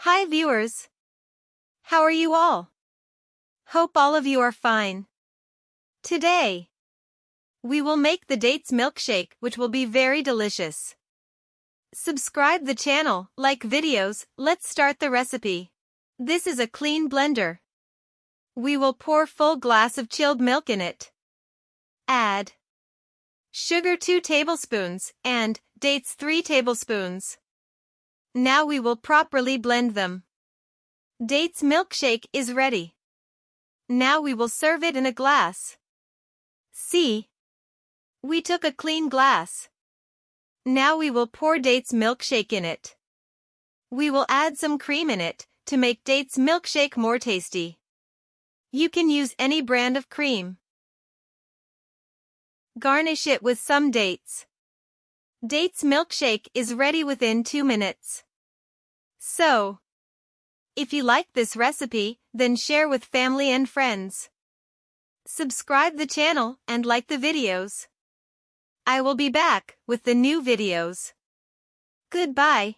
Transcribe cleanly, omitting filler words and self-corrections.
Hi viewers! How are you all? Hope all of you are fine. Today, we will make the dates milkshake, which will be very delicious. Subscribe the channel, like videos. Let's start the recipe. This is a clean blender. We will pour full glass of chilled milk in it. Add sugar 2 tablespoons and dates 3 tablespoons. Now we will properly blend them. Dates milkshake is ready. Now we will serve it in a glass. See? We took a clean glass. Now we will pour dates milkshake in it. We will add some cream in it to make dates milkshake more tasty. You can use any brand of cream. Garnish it with some dates. Dates milkshake is ready within 2 minutes. So, if you like this recipe, then share with family and friends. Subscribe the channel and like the videos. I will be back with the new videos. Goodbye.